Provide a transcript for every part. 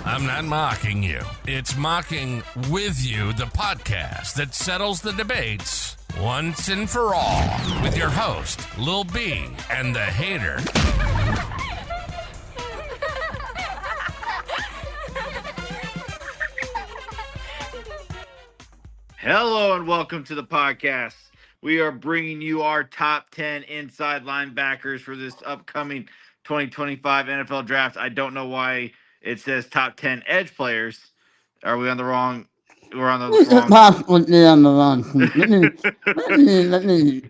I'm not mocking you. It's Mocking With You, the podcast that settles the debates once and for all with your host, Lil B, and the hater. Hello and welcome to the podcast. We are bringing you our top 10 inside linebackers for this upcoming 2025 NFL draft. I don't know why it says top 10 edge players. Are we on the wrong? We're on the wrong. Possibly on the wrong. Let me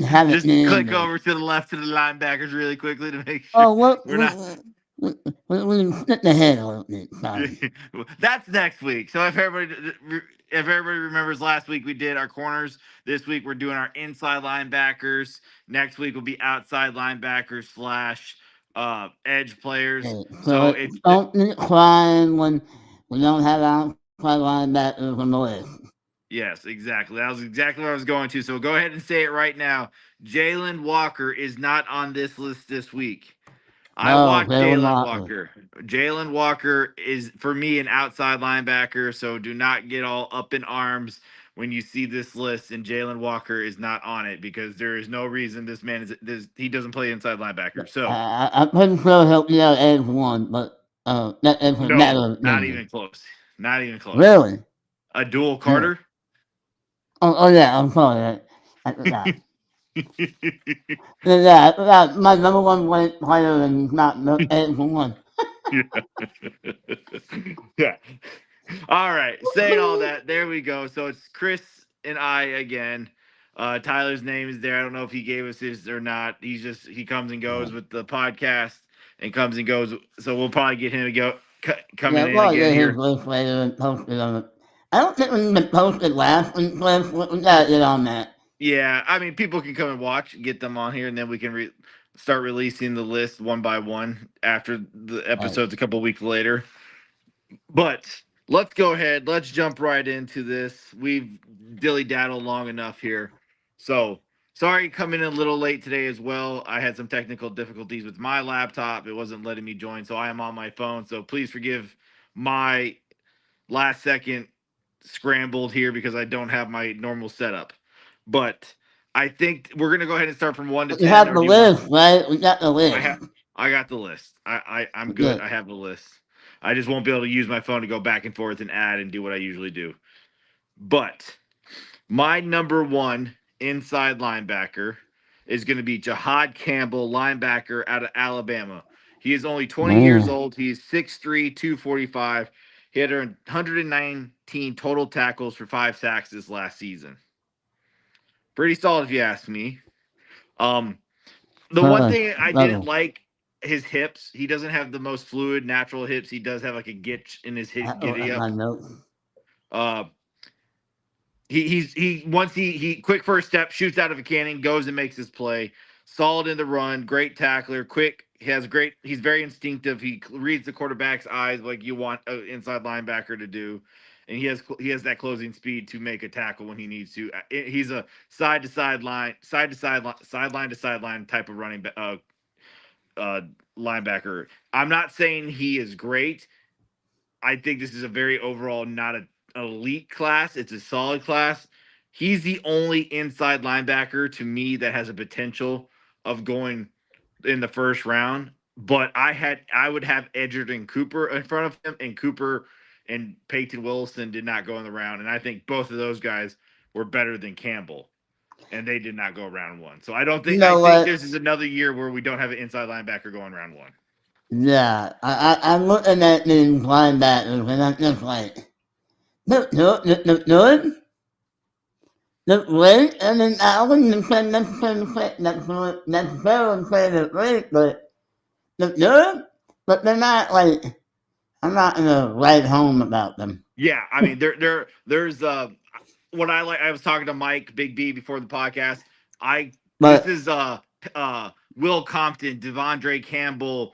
have it Just click named. over to the left of the linebackers really quickly to make sure we're not. We split the head a little bit. Sorry. That's next week. So if everybody remembers, last week we did our corners. This week we're doing our inside linebackers. Next week will be outside linebackers / edge players. Okay, So it's don't be crying when we don't have outside linebackers on the list. yes, exactly. That was exactly what I was going to. So go ahead and say it right now. Jalen Walker is not on this list this week. I watched Jalen Walker. Jalen Walker is, for me, an outside linebacker, so do not get all up in arms when you see this list and Jalen Walker is not on it, because there is no reason this man he doesn't play inside linebacker. So I'm pretty sure he'll be out edge one, but that is a matter of not even close. Not even close. Really? A dual Carter? Oh yeah, I'm sorry. I forgot. Yeah, my number one player and not the edge one. Yeah. All right. Saying all that, there we go. So it's Chris and I again. Tyler's name is there. I don't know if he gave us his or not. He comes and goes with the podcast and comes and goes. So we'll probably get him to go coming in again here. And posted on it. I don't think we posted last week. We gotta get on that. Yeah, I mean, people can come and watch and get them on here, and then we can start releasing the list one by one after the episodes a couple weeks later. But let's go ahead. Let's jump right into this. We've dilly-daddled long enough here. So, sorry coming in a little late today as well. I had some technical difficulties with my laptop. It wasn't letting me join, so I am on my phone. So please forgive my last second scrambled here because I don't have my normal setup. But I think we're going to go ahead and start from 1 to 10. You have the list, right? We got the list. I got the list. I'm good. I have the list. I just won't be able to use my phone to go back and forth and add and do what I usually do. But my number one inside linebacker is going to be Jahad Campbell, linebacker out of Alabama. He is only 20 years old. He's 6'3", 245. He had 119 total tackles for 5 sacks this last season. Pretty solid, if you ask me. The one thing I didn't like, his hips. He doesn't have the most fluid, natural hips. He does have like a gitch in his hip giddy up. He once he quick first step, shoots out of a cannon, goes and makes his play. Solid in the run, great tackler, quick. He's very instinctive. He reads the quarterback's eyes like you want an inside linebacker to do. And he has that closing speed to make a tackle when he needs to. He's a side to sideline type of running linebacker. I'm not saying he is great. I think this is a very overall not an elite class. It's a solid class. He's the only inside linebacker to me that has a potential of going in the first round. But I would have Edgerton Cooper in front of him, and Cooper and Peyton Wilson did not go in the round. And I think both of those guys were better than Campbell. And they did not go round one. So I don't think I think this is another year where we don't have an inside linebacker going round one. Yeah, I'm looking at these linebackers and I'm just like, look good. Look great. And then I wouldn't say necessarily say they're great, but look good. But they're not like, I'm not gonna write home about them. Yeah, I mean, there's what I like. I was talking to Mike Big B before the podcast. This is Will Compton, Devondre Campbell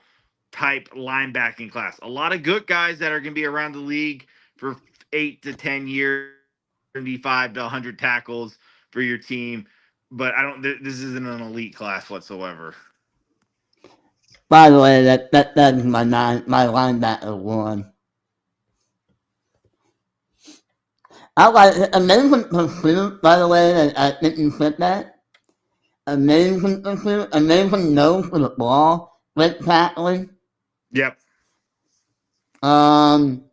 type linebacking class. A lot of good guys that are going to be around the league for 8 to 10 years, 75 to 100 tackles for your team. But this isn't an elite class whatsoever. By the way, that's my linebacker one. I like American Pursuit, by the way. I think you said that. American Pursuit, American nose for the ball, quick tackling. Yep. Um,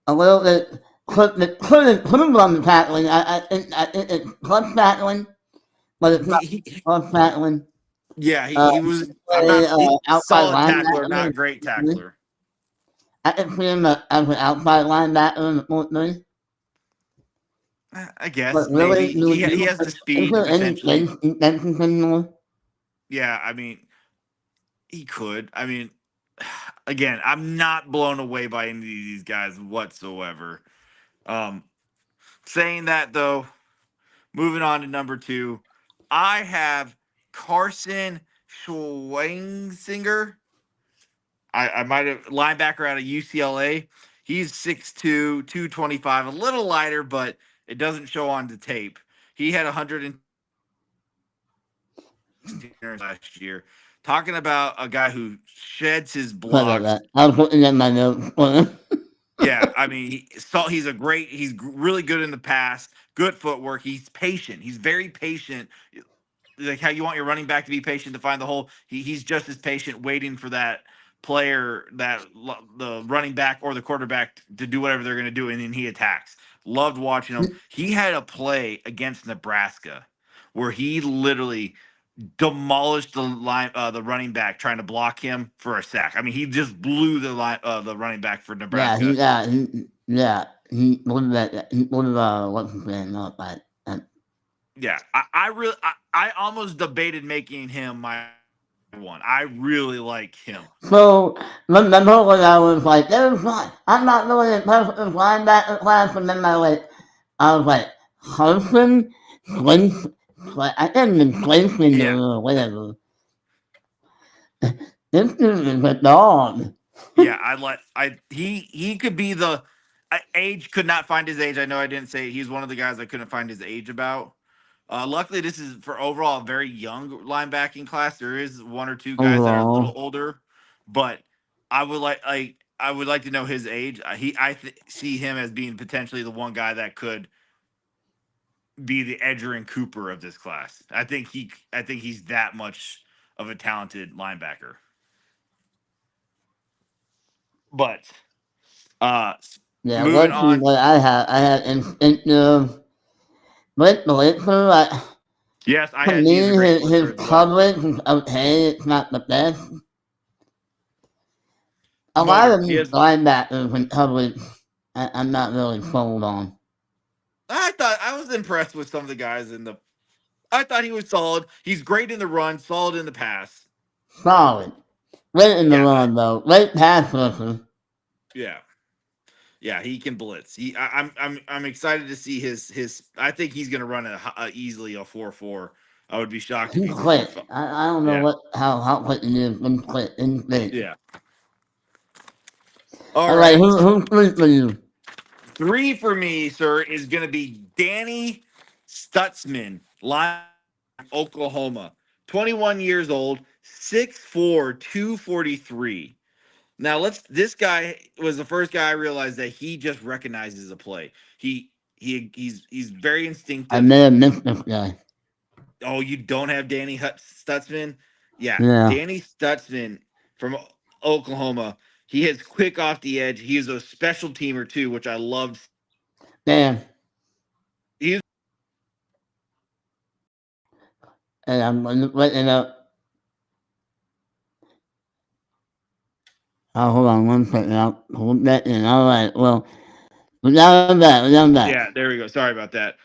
a little bit couldn't run the tackling. I think it's clutch tackling, but it's not He clutch tackling. yeah, Uh, he was. I'm not play, outside solid tackler, linebacker. not great tackler. I can see him as an outside linebacker in the 4-3. I guess But really, maybe he has the is speed to there any potentially. intentions anymore? Yeah, I mean, he could. I mean, again, I'm not blown away by any of these guys whatsoever. Um, saying that though, moving on to number two, I have Carson Schweinsinger. I might have linebacker out of UCLA. He's 6'2", 225, a little lighter, but it doesn't show on the tape. He had 100 last year. Talking about a guy who sheds his Sorry about blocks. that. I was looking at my notes. Yeah, I mean, he's really good in the pass, good footwork. He's patient. He's very patient. Like how you want your running back to be patient to find the hole. He's just as patient, waiting for that player, the running back or the quarterback to do whatever they're going to do, and then he attacks. Loved watching him. He had a play against Nebraska where he literally demolished the running back trying to block him for a sack. I mean, he just blew the running back for Yeah, Nebraska. he wouldn't that he wouldn't what's his name not that. Yeah, I almost debated making him my one. I really like him. So remember when I was like, there's not, I'm not really impressed with linebacker class, and then I was like, Carson, Slinks, I can't even Slinks Yeah, or whatever. This dude is a dog. yeah. He could be the age. Could not find his age. I know I didn't say he's one of the guys I couldn't find his age about. Luckily, this is for overall a very young linebacking class. There is one or two guys that are a little Overall, older, but I would like to know his age. See him as being potentially the one guy that could be the Edger and Cooper of this class. I think he's that much of a talented linebacker. But uh yeah, moving let's see on. what I had instinctive. Blitzer, Yes, I to had he's a me, great his blitzer as well. coverage is okay. It's not the best. A lot Motor. of He these has linebackers and coverage, I'm not really sold on. I thought I was impressed with some of the guys in the I thought he was solid. He's great in the run, solid in the pass. Solid. Late in the Yeah, run, though. Late pass rusher. yeah. Yeah, he can blitz. I'm excited to see his. I think he's going to run easily a 4.4. I would be shocked if He's he's a quick. 4.5. I don't know Yeah, how quick he is. He's quick. Instinct. yeah. All All right, right, who's three for you? three for me, sir, is going to be Danny Stutzman, line Oklahoma, 21 years old, 6'4", 243. Now this guy was the first guy I realized that he just recognizes a play. He's very I instinctive. may have missed this guy. Oh, you don't have Stutzman? Yeah, Yeah. Danny Stutzman from Oklahoma. He has quick off the edge. He is a special teamer too, which I loved. Damn. He's And I'm looking up. Oh, hold on one second. I'll hold that in. All right. Well, without that. yeah, there we go. Sorry about that.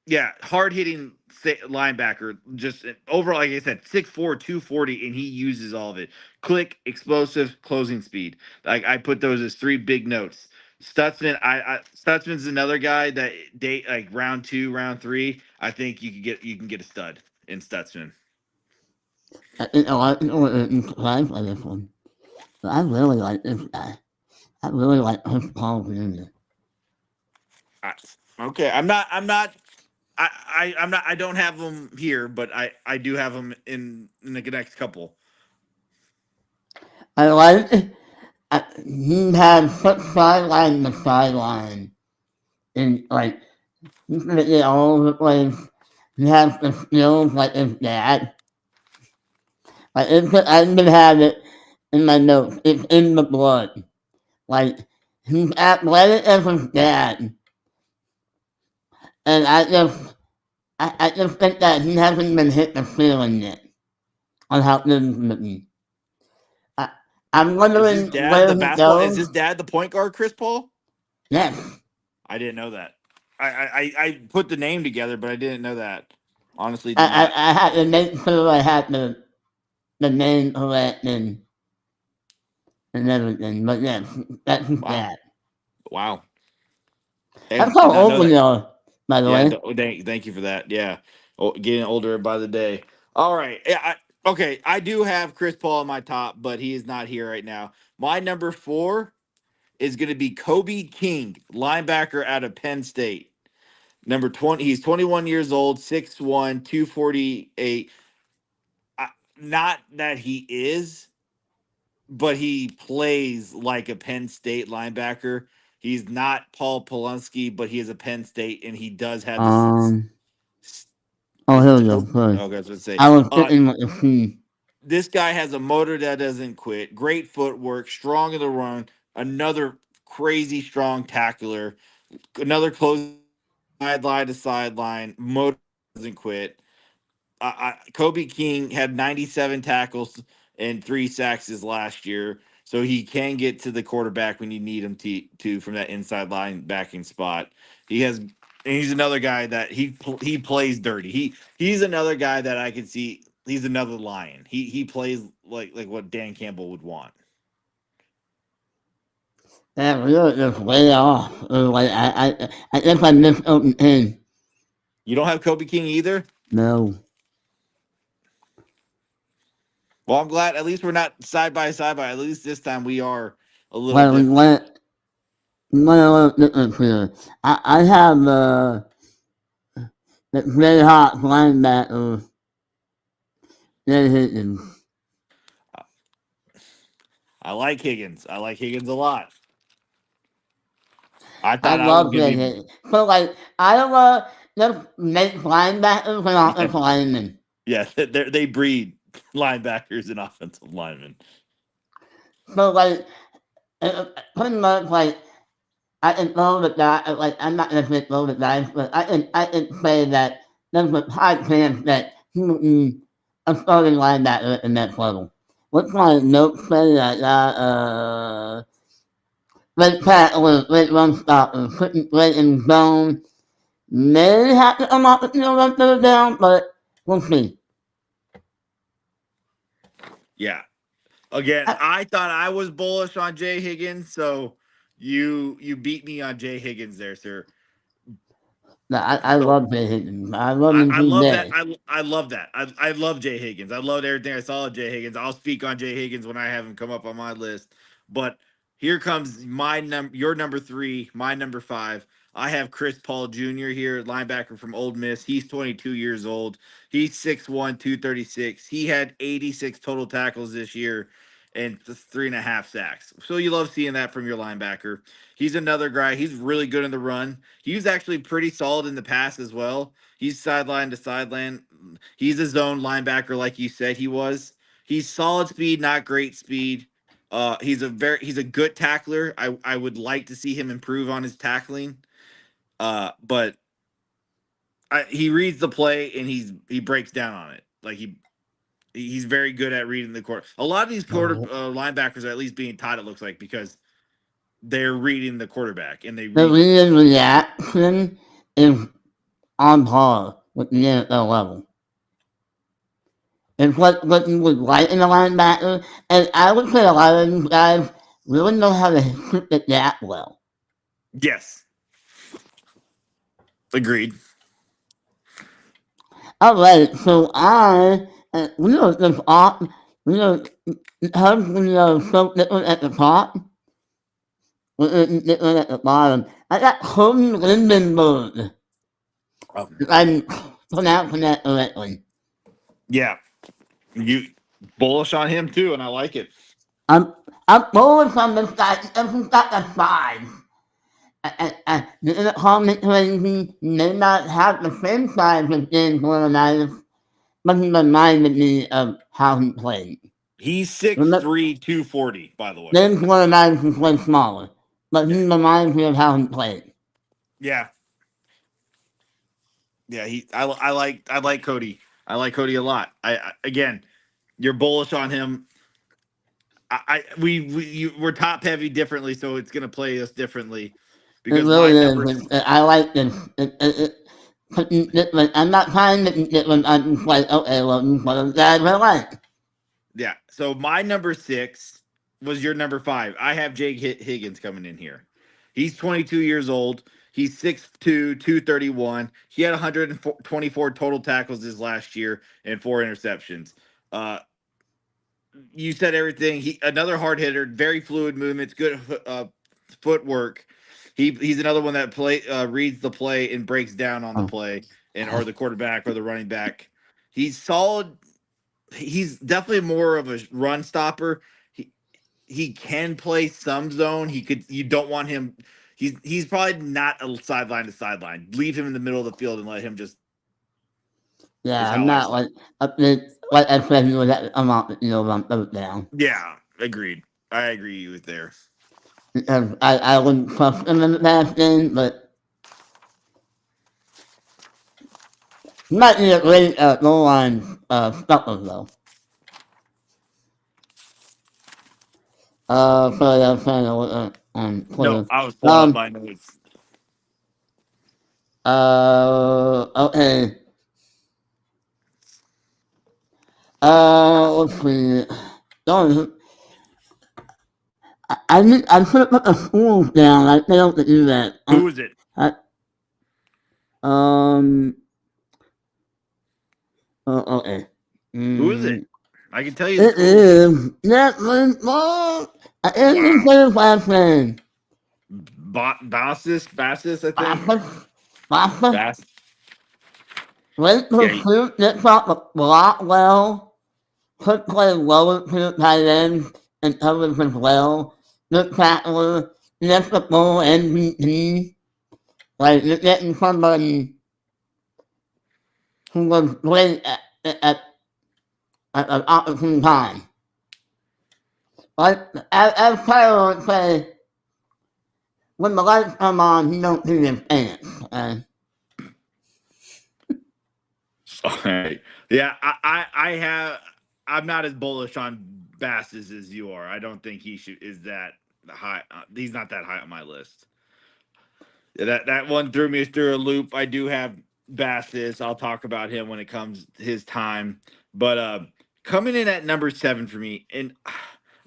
Yeah, hard hitting linebacker. Just overall, like I said, 6'4", 240, and he uses all of it. Quick, explosive, closing speed. Like I put those as three big notes. Stutzman's another guy that date like round 2, round 3. I think you can get a stud in Stutzman. I think a lot of people are inclined for this one. But I really like this guy. I really like his Paul Jr. I, okay, I'm not. I don't have them here, but I do have them in the next couple. I like he had such sideline to sideline and like he's gonna get all over the place. He has the skills like his dad. Like I'm gonna have it in my notes. It's in the blood. Like he's athletic as his dad, and I just think that he hasn't been hit the ceiling yet on how good he's looking. I, I'm Is his wondering dad where the he basketball? Is goes. his dad the point guard, Chris Paul? Yes, I didn't know that. I put the name together, but I didn't know that. Honestly, did not. I had to make sure I had the name correct and everything. But yes, that's his Wow, dad. wow. Hey, That's did how not know old we that. are, by the Yeah, way. thank you for that. Yeah, getting older by the day. All right. Yeah. Okay, I do have Chris Paul in my top, but he is not here right now. My number 4 is going to be Kobe King, linebacker out of Penn State. Number 20. He's 21 years old, 6'1", 248. Not that he is, but he plays like a Penn State linebacker. He's not Paul Polonsky, but he is a Penn State, and he does have the Um. Oh, here we go. scope. Sorry. Okay, I was going to say, I was thinking what the C. this guy has a motor that doesn't quit. Great footwork, strong in the run. Another crazy strong tackler. Another close sideline to sideline. Motor doesn't quit. Kobe King had 97 tackles and 3 sacks his last year, so he can get to the quarterback when you need him to from that inside line backing spot. He has, and he's another guy that he plays dirty. He's another guy that I can see. He's another lion. He plays like what Dan Campbell would want. Yeah, we were just way off. Like I guess I missed open in. You don't have Kobe King either. No. Well, I'm glad. At least we're not side by side. By at least this time we are a little Well, different. we went a little different here. I have the Red Hawks linebacker, Jay Higgins. I like Higgins. I like Higgins a lot. I I thought I was love gonna Jay be Higgins. So like Iowa just make linebackers and yeah, offensive linemen. yeah. They breed linebackers and offensive linemen. So like pretty much like I can throw the guy. Like I'm not gonna say throw the guys, but I can say that there's a high chance that he will be a starting linebacker at the next level. What's my note say that Red tackler, red run stopper, putting red in zone. May have to come off the field run third down, but we'll see. Yeah. Again, I, I thought I was bullish on Jay Higgins, so you beat me on Jay Higgins there, sir. no, I So love Jay Higgins. I love him I love that. today. I love that. I love Jay Higgins. I loved everything I saw of Jay Higgins. I'll speak on Jay Higgins when I have him come up on my list. But here comes your number 3, my number 5. I have Chris Paul Jr. here, linebacker from Ole Miss. He's 22 years old. He's 6'1", 236. He had 86 total tackles this year and 3.5 sacks. So you love seeing that from your linebacker. He's another guy. He's really good in the run. He was actually pretty solid in the pass as well. He's sideline to sideline. He's a zone linebacker, like you said he was. He's solid speed, not great speed. He's a good tackler. I would like to see him improve on his tackling. But he reads the play and he breaks down on it. Like he's very good at reading the court. A lot of these linebackers are at least being taught. It looks like because they're reading the quarterback and they The read. lead reaction is on par with the NFL level. It's what you would like in a linebacker, and I would say a lot of these guys really know how to shoot the gap well. Yes, agreed. All right, so we are just off. We are we are so different at the top. We're different at the bottom. I got Cody Lindenberg. Um, If I'm pronouncing that correctly. yeah, you bullish on him too, and I like it. I'm bullish on this guy because he's got the size. The comment crazy may not have the same size as James Laurinaitis, but he reminded me of how he played. He's 6'3", 240, by the way. James Laurinaitis is way smaller, but he reminds me of how he played. Yeah. Yeah, I like Cody. I like Cody a lot. Again, you're bullish on him. We're top heavy differently, so it's gonna play us differently. It Because really my number, is. I like this. I'm not trying to be different. I'm just like, okay, well, this is what the guys I like. yeah. So my number 6 was your number 5. I have Jake Higgins coming in here. He's 22 years old. He's 6'2", 231. He had 124 total tackles this last year and 4 interceptions. Uh, you said everything. He another hard hitter, very fluid movements, good footwork. He's another one that reads the play and breaks down on the play, and or the quarterback or the running back. He's solid. He's definitely more of a run stopper. He can play some zone. He could. You don't want him. He's probably not a sideline to sideline. Leave him in the middle of the field and let him just. Yeah, I'm not like I said, he was at amount that on third down. Yeah, agreed. I agree with there. Because I wouldn't trust him in the past game, but he might be a great goal line stopper though. Sorry, I was trying to look on Twitter. No, I was pulling up my notes. Okay. Let's see. Don't. I should have put the schools down. I failed to do that. Who is it? Okay. Who is it? I can tell you. It is I didn't say his last name. Bassis, I think. Bassis. Bass. Great pursuit, gets off the block well. Could play lower to the tight end and covers as well. Good tackler. Gets the full MVP. Like, you're getting somebody who was great at an opportune time. Like, as Taylor would say, when the lights come on, he don't see his pants. Okay. Yeah, I'm not as bullish on Bassis as you are. I don't think is that high. He's not that high on my list. That one threw me through a loop. I do have Bassis. I'll talk about him when it comes his time. But coming in at number 7 for me, and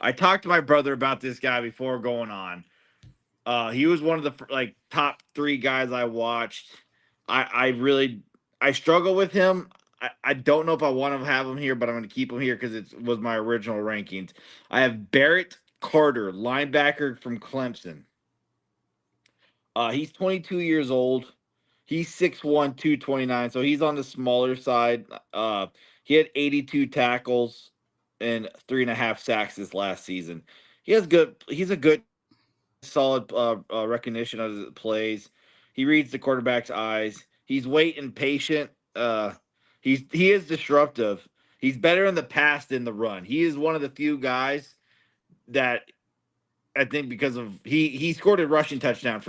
I talked to my brother about this guy before going on. He was one of the top 3 guys I watched. I struggle with him. I don't know if I want to have him here, but I'm going to keep him here because it was my original rankings. I have Barrett Carter, linebacker from Clemson. He's 22 years old. He's 6'1", 229, so he's on the smaller side. He had 82 tackles and 3.5 sacks this last season. He's a good, solid recognition of the plays. He reads the quarterback's eyes. He's weight and patient. He is disruptive. He's better in the pass than the run. He is one of the few guys that I think because of he scored a rushing touchdown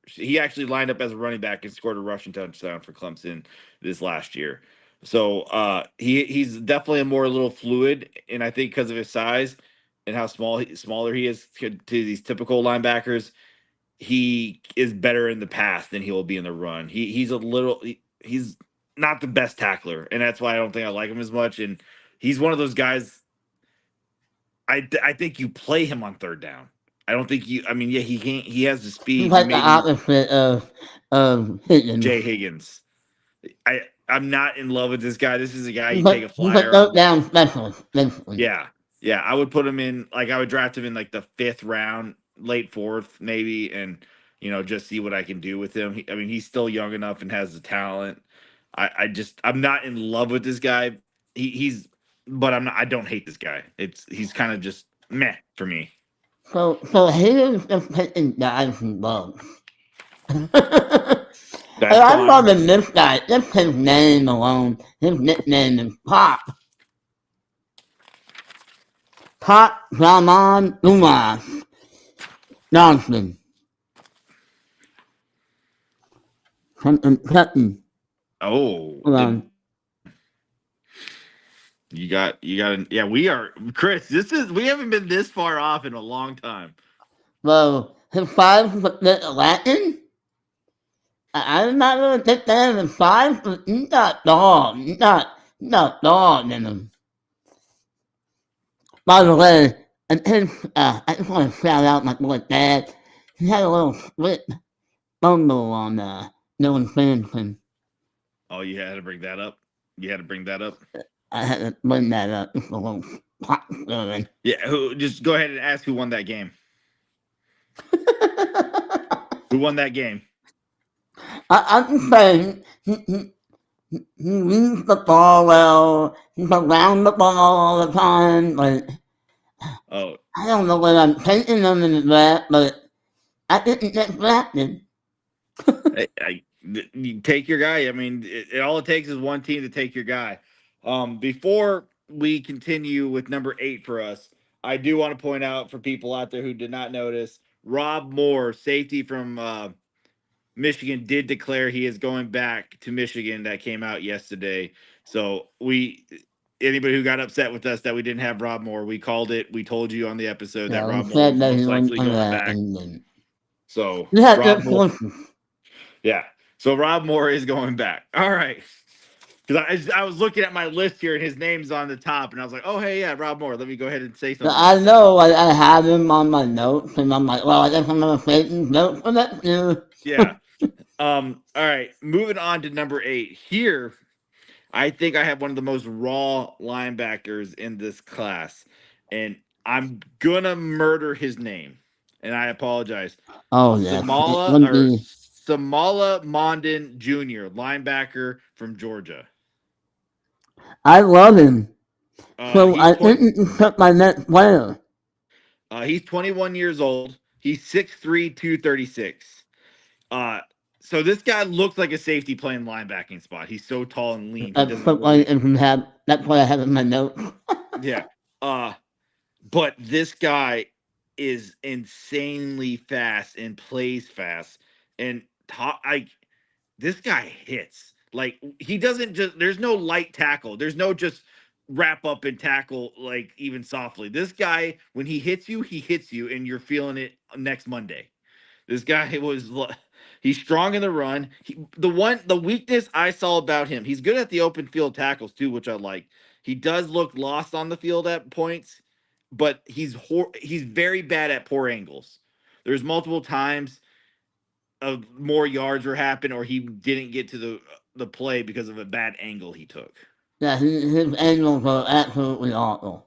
he actually lined up as a running back and scored a rushing touchdown for Clemson this last year. So he's definitely a little fluid, and I think because of his size and how smaller he is to these typical linebackers, he is better in the pass than he will be in the run. He's not the best tackler, and that's why I don't think I like him as much. And he's one of those guys. I think you play him on third down. I don't think you. I mean, yeah, he can't. He has the speed. He's like the opposite of Higgins. Jay Higgins. I'm not in love with this guy. This is a guy you take a flyer. He's a third down specialist. Yeah. I would put him in. Like I would draft him in like the 5th round, late 4th maybe, and just see what I can do with him. I mean, he's still young enough and has the talent. I'm not in love with this guy. But I'm not. I don't hate this guy. He's kind of just meh for me. So Higgins is taking guys from bugs. That's I'm fine. loving this guy. Just his name alone. His nickname is Pop. Pop Ramon Dumas Johnson from Kentucky. Oh, Hold and on. yeah, we are Chris, we haven't been this far off in a long time. Well, his five was a bit Latin. I'm not really a big fan of his five, but he's got dog. He's got dog in him. By the way, I just want to shout out my boy Dad. He had a little split fumble on Dylan Sanderson. Oh, you had to bring that up. You had to bring that up. I had to bring that up. Just a little pot stirring. Yeah, who just go ahead and ask who won that game. Who won that game? I'm just saying, he reads the ball well. He's around the ball all the time. Like, Oh, I don't know what I'm taking him in that, but I didn't get drafted. you take your guy. I mean, all it takes is one team to take your guy. Before we continue with number 8 for us, I do want to point out for people out there who did not notice, Rob Moore, safety from Michigan, did declare he is going back to Michigan. That came out yesterday. So anybody who got upset with us that we didn't have Rob Moore, we called it. We told you on the episode that Yeah, Rob he Moore said was that he most wasn't likely going going to back. England. So You had Rob good Moore, choices. yeah. So Rob Moore is going back. All right. Because I was looking at my list here and his name's on the top, and I was like, oh, hey, yeah, Rob Moore. Let me go ahead and say something I about that. know I have him on my notes, and I'm like, well, I guess I'm going to take his notes for next year. Yeah. All right. Moving on to number 8. Here, I think I have one of the most raw linebackers in this class, and I'm gonna murder his name, and I apologize. Oh, yeah. It wouldn't be. Samala Mondin Jr., linebacker from Georgia. I love him. So He's I think you can pick my next player. he's 21 years old. He's 6'3", 236. Uh, so this guy looks like a safety playing linebacking spot. He's so tall and lean. He That's doesn't what really. that's what I have in my notes. Yeah. But this guy is insanely fast and plays fast. And this guy hits. Like he doesn't just there's no light tackle. There's no just wrap up and tackle like even softly. This guy, when he hits you and you're feeling it next Monday. This guy he's strong in the run. The weakness I saw about him, he's good at the open field tackles too, which I like. He does look lost on the field at points, but he's very bad at poor angles. There's multiple times of more yards were happened or he didn't get to the play because of a bad angle he took. Yeah, his angles are absolutely awful.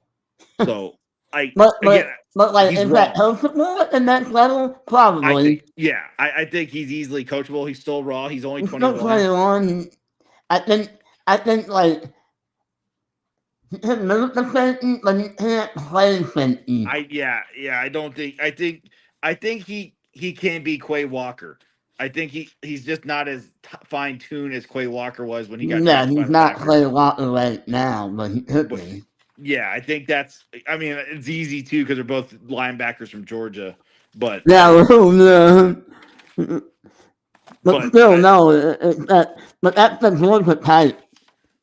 So I But again but but like he's is that raw. coachable at the next level? I Probably. think yeah, I think he's easily coachable. He's still raw. He's only He's still 21. 21. I think I think like he can move the safety, but he can't play safety. I don't think I think he can be Quay Walker. I think he's just not as fine tuned as Quay Walker was when he got Yeah, drafted by he's the not Packers. Clay Walker right now, but he could But be. yeah, I think that's. I mean, it's easy too because they're both linebackers from Georgia. But Yeah, well, yeah. But but still, no, but that's the Georgia type.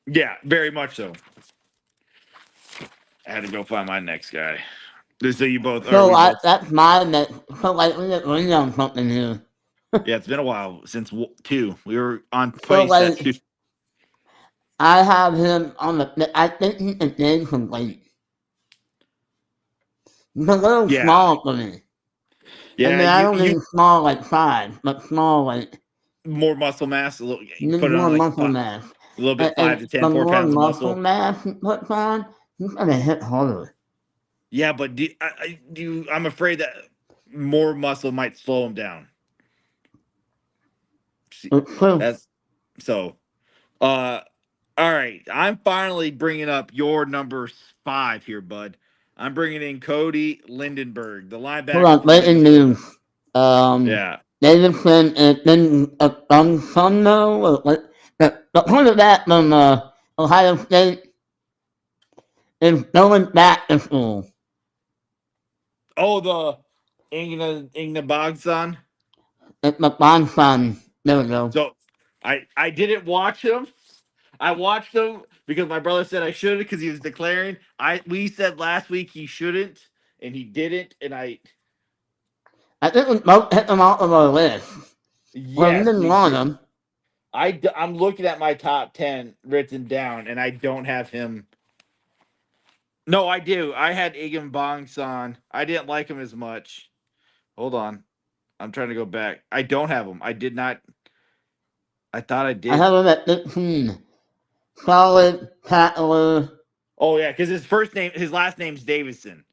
yeah, very much so. I had to go find my next guy. So you both are So we both? that's my next. So like we agree on something here. Yeah, it's been a while since 2. We were on So twice at 2. like I have him on the. I think he can gain some weight. He's a little Yeah, small for me. I yeah. mean, I You don't you mean small like size, but small like more muscle mass. A little. You need put it on more like muscle mass. a little bit 5 to The 10 more more pounds of muscle muscle. mass he puts on, he's gonna hit harder. Yeah, but I'm afraid that more muscle might slow him down. See, It's true. that's so. Uh, all right. I'm finally bringing up your number 5 here, bud. I'm bringing in Cody Lindenberg, the Hold linebacker on, from breaking Minnesota. news. Yeah. Davidson and then Bungsono, or what? The quarterback from Ohio State is going back to school. Oh, the Igna Bogson. It's my grandson. There we go. So I didn't watch him. I watched him because my brother said I should because he was declaring. We said last week he shouldn't, and he didn't. And I think we both hit them off of our list. Well, we yes, didn't we want did. them. I'm looking at my top 10 written down, and I don't have him. No, I do. I had Igam Bongson. I didn't like him as much. Hold on. I'm trying to go back. I don't have him. I did not. I thought I I did. have them at 15. Solid tackler. Oh yeah, because his last name's Davison.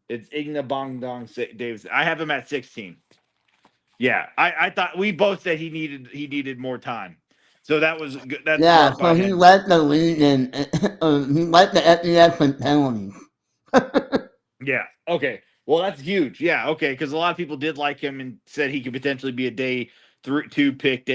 It's Igna Bongdong Davison. I have him at 16. Yeah, I thought we both said he needed more time. So that was good. That's Yeah, smart so by he him. led the league in, he led the FBS in penalties. Yeah. Okay. Well, that's huge. Yeah. Okay. Because a lot of people did like him and said he could potentially be a day two pick,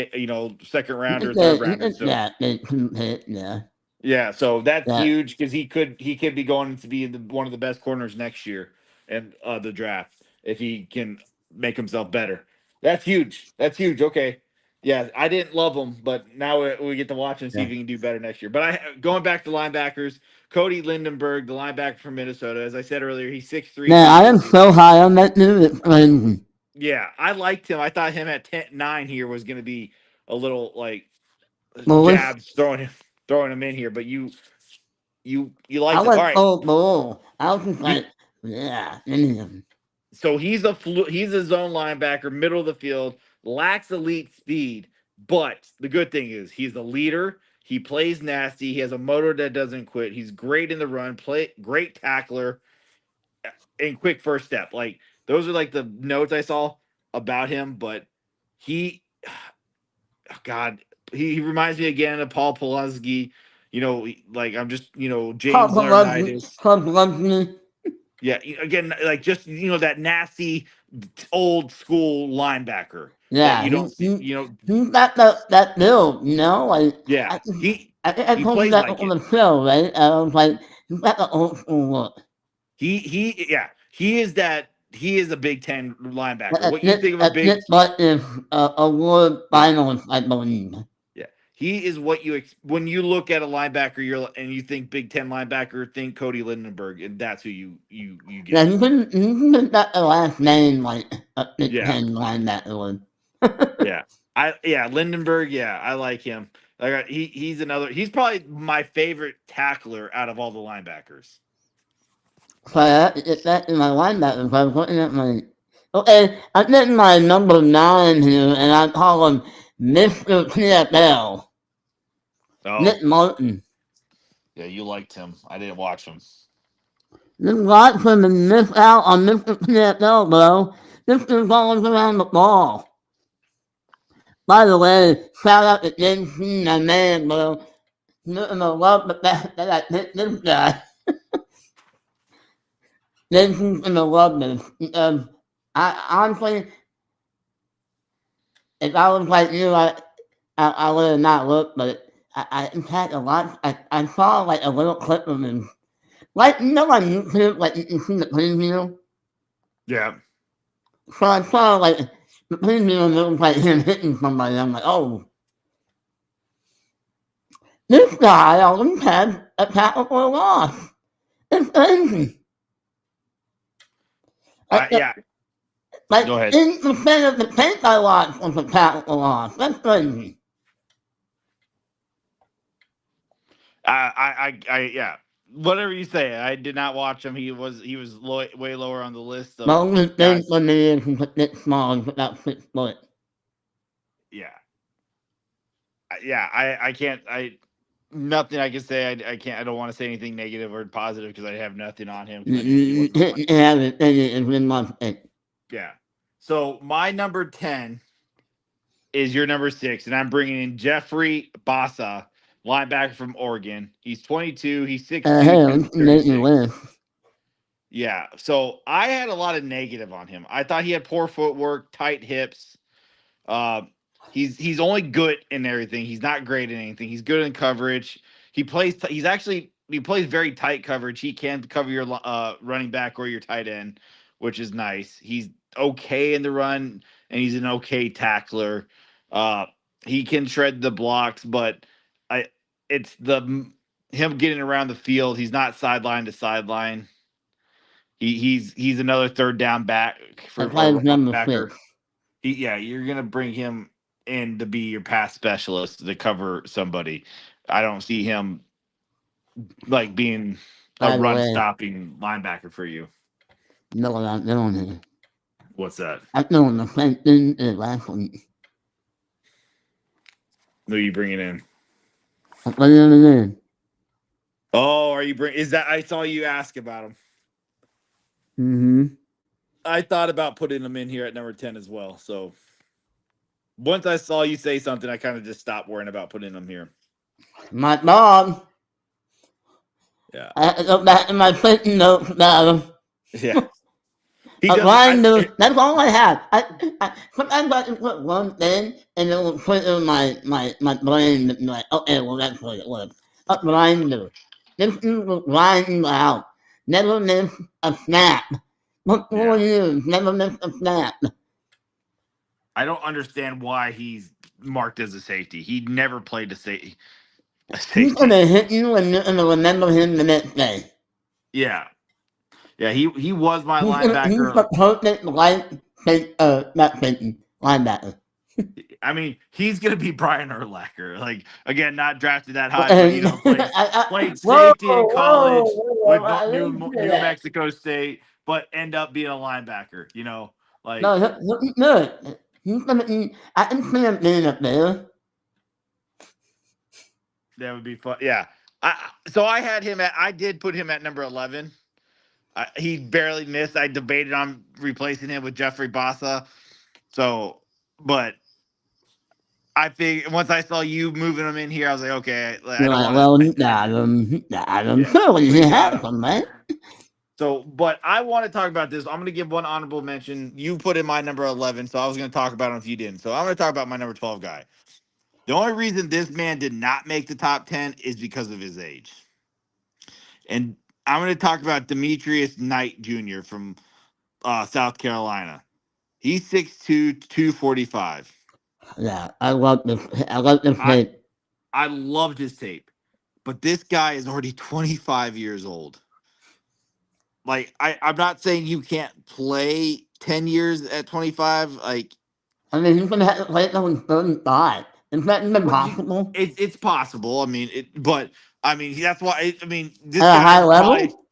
second rounder, third He rounder. did So that. They couldn't hit, yeah. yeah, so that's Yeah. huge because he could be going to be one of the best corners next year in the draft if he can make himself better. That's huge. That's huge. Okay. Yeah, I didn't love him, but now we get to watch him see if Yeah. he can do better next year. But going back to linebackers, Cody Lindenberg, the linebacker from Minnesota, as I said earlier, he's 6'3", Man, I am 240. so high on that dude. It's crazy. Yeah, I liked him. I thought him at 9 here was going to be a little like Well, jabs throwing him in here, but you I liked him. All went right. full bull. I was just You like, yeah, Indian. so he's a zone linebacker, middle of the field, lacks elite speed, but the good thing is he's a leader. He plays nasty. He has a motor that doesn't quit. He's great in the run, great tackler, and quick first step. Like those are like the notes I saw about him, but he God, he reminds me again of Paul Pulaski. Like I'm just, James Laurinaitis. Club loves me. Yeah, again, like just that nasty old school linebacker that Yeah, you don't see. he's got that build, you know? Like, Yeah, I think I he told you plays that like on it. the show, right? I was like, he's got the old school look. He is a Big Ten linebacker. What you think of a That big? Nick Butt is award Yeah, finalist, I believe. yeah. He is what when you look at a linebacker, and you think Big Ten linebacker, think Cody Lindenberg, and that's who you Yeah, get. he couldn't got the last name like a Big Yeah, Ten linebacker would. yeah. Lindenberg. Yeah, I like him. Like he's probably my favorite tackler out of all the linebackers. So I have to get back to my linebackers. I was looking at my. Okay, I'm getting my number 9 here, and I call him Mr. PFL. Oh, Nick Martin. yeah, you liked him. I didn't watch him. This lot for to miss out on Mr. PFL, bro. This dude's always around the ball. By the way, shout out to JC, my man, bro. You're gonna love the fact that I picked this guy. JC's gonna love this. Because I honestly, if I was like you, I would have not looked, but I in fact a lot. I saw like a little clip of him. Like, on YouTube, like you can see the preview. Yeah. So I saw like the preview and it was like him hitting somebody. I'm like, oh, this guy always had a tackle for a loss. It's crazy. Like, Yeah. like Go ahead. 80% of the tape I watched was a tackle for loss. That's crazy. Yeah. Whatever you say, I did not watch him. He was way lower on the list The of only thing guys. for me is he's a bit small. He's about 6 foot. Yeah. Yeah. I can't. Nothing I can say. I can't. I don't want to say anything negative or positive because I have nothing on him. You haven't said it in 1 month. Yeah. So my number 10 is your number 6, and I'm bringing in Jeffrey Bassa, linebacker from Oregon. He's 22. He's 6'2", Hey, let's make your 236. list. Yeah. So I had a lot of negative on him. I thought he had poor footwork, tight hips. Uh, he's only good in everything. He's not great in anything. He's good in coverage. He plays very tight coverage. He can cover your running back or your tight end, which is nice. He's okay in the run, and he's an okay tackler. Uh, he can shred the blocks, but I it's the him getting around the field. He's not sideline to sideline. He's another third down back for That's why a he's number linebacker. 6. You're gonna bring him in to be your pass specialist to cover somebody. I don't see him like being a By the run way, stopping linebacker for you. you know what I'm doing here? What's that? I'm doing the same thing as last week. Who are you bringing in? I'm putting him in. Oh, are you bring? Is that I saw you ask about him? Mm-hmm. I thought about putting him in here at number 10 as well. So once I saw you say something, I kind of just stopped worrying about putting him here. My dog. Yeah. I had to go back to my printing notes about him. Yeah. He A doesn't. grinder. That's all I have. Sometimes I can put one thing and it will put in my brain and be like, okay, well, that's what it was. A grinder. This thing will grind out. Never miss a snap. For 4 years, never miss a snap. I don't understand why he's marked as a safety. He never played a He's safety. going to hit you and you're going to remember him the next day. Yeah. Yeah, he was my He's linebacker. the perfect not safety, linebacker. I mean, he's gonna be Brian Urlacher. Like again, not drafted that high, but you know, played safety in college with New Mexico State, but end up being a linebacker. You know, like No, he's good. He's gonna be. I can see him being up there. that would be fun. Yeah. I had him at. I did put him at number 11. He barely missed. I debated on replacing him with Jeffrey Bassa. So, but I think once I saw you moving him in here, I was like, okay, I You're don't like, want well, to. he got him. Yeah, Surely he we got has him. him, man. So, but I want to talk about this. I'm going to give one honorable mention. You put in my number 11, so I was going to talk about him if you didn't. So I'm going to talk about my number 12 guy. The only reason this man did not make the top 10 is because of his age. And I'm going to talk about Demetrius Knight Jr. from South Carolina. He's 6'2", 245. Yeah, I love this. I love this tape. I loved his tape, but this guy is already 25 years old. Like I'm not saying you can't play 10 years at 25. Like I mean, he's gonna have to play until he's 35. Is that even possible? it's possible. I mean, but I mean that's why. I mean, this At a high guy's level?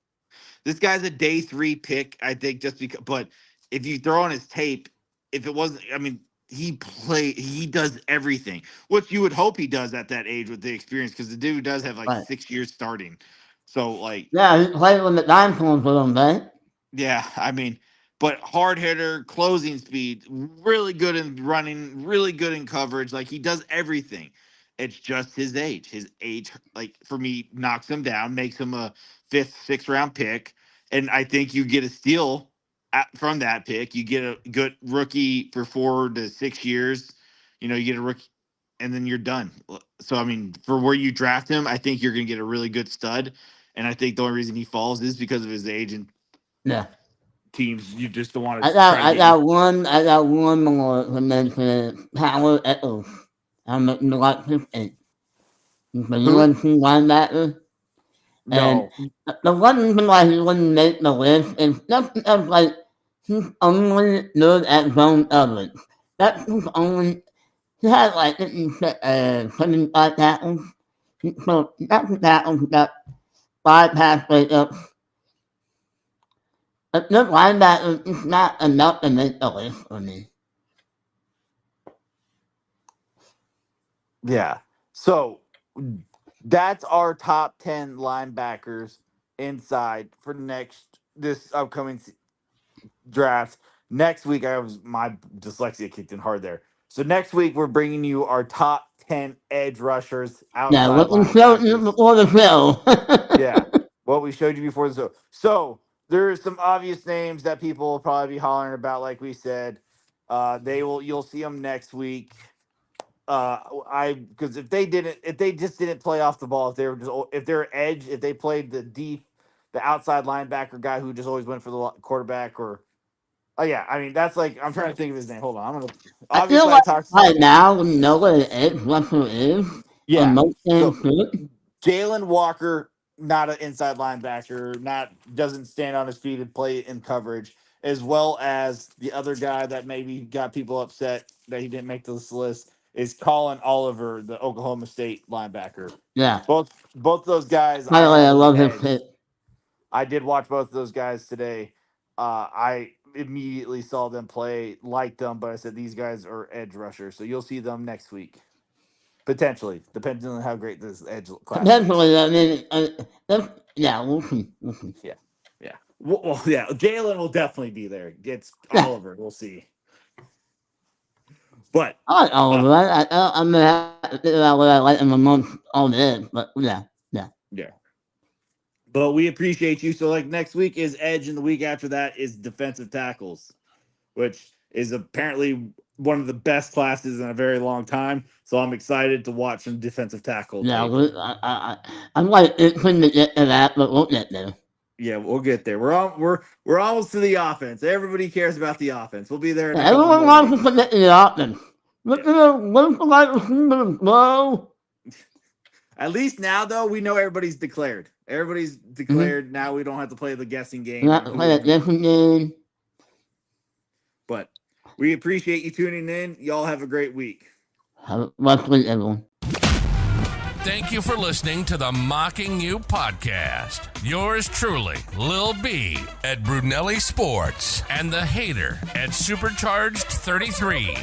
this guy's a day 3 pick. I think just because. But if you throw on his tape, if it wasn't, I mean, he does everything, which you would hope he does at that age with the experience, because the dude does have like Right. 6 years starting. So like, Yeah, he played when the dinosaurs with him, right? yeah, I mean, but hard hitter, closing speed, really good in running, really good in coverage. Like he does everything. It's just his age. His age, like for me, knocks him down, makes him a 5th, 6th round pick. And I think you get a steal from that pick. You get a good rookie for 4 to 6 years. You know, you get a rookie and then you're done. So, I mean, for where you draft him, I think you're going to get a really good stud. And I think the only reason he falls is because of his age and Yeah. teams you just don't want to I got one more to mention. Power Echoes. I'm looking to watch this eight. He's a UNC linebacker. And the one reason why he wouldn't make the list is just because, like, he's only good at zone coverage. That's his only. He had like 75 tackles. So that's the tackles. He got 5 pass breakups. A good linebacker is not enough to make the list for me. Yeah. So that's our top 10 linebackers inside for this upcoming draft. Next week, my dyslexia kicked in hard there. So next week, we're bringing you our top 10 edge rushers, Yeah, outside what we showed you linebackers. before the show. Yeah, what we showed you before the show. So there's some obvious names that people will probably be hollering about, like we said. You'll see them next week. Because if they just didn't play off the ball, if they're edge, if they played the outside linebacker guy who just always went for the quarterback, or oh yeah, I mean that's like I'm trying to think of his name. Hold on, I'm gonna. I feel Obviously, I like talked. right now we know what it is, what it is, on Yeah. most So things. Jalen Walker, not an inside linebacker, doesn't stand on his feet and play in coverage, as well as the other guy that maybe got people upset that he didn't make this list is Colin Oliver, the Oklahoma State linebacker. Yeah. Both those guys By I the way, I have as love his edge. pick. I did watch both of those guys today. I immediately saw them play, liked them, but I said these guys are edge rushers, so you'll see them next week. Potentially, depending on how great this edge class is. Potentially, I mean, yeah, we'll see. Yeah, yeah. Well, yeah. Jalen will definitely be there. It's Yeah, Oliver. We'll see. But I like Oliver. I'm gonna have to figure out what I like him amongst all this, but yeah. yeah. But we appreciate you. So like next week is edge, and the week after that is defensive tackles, which is apparently one of the best classes in a very long time. So I'm excited to watch some defensive tackle Yeah, tape. I'm like itching to get to that, but we'll get there. Yeah, we'll get there. We're almost to the offense. Everybody cares about the offense. We'll be there in a Yeah, couple everyone more wants weeks. to get to the offense. Look at the wide receivers, bro. At least now, though, we know everybody's declared. Everybody's declared. Now we don't have to play the guessing game. Not play a different game. But we appreciate you tuning in. Y'all have a great week. Have a blessed week, everyone. Thank you for listening to the Mocking You podcast. Yours truly, Lil B at Brunelli Sports and the Hater at Supercharged 33.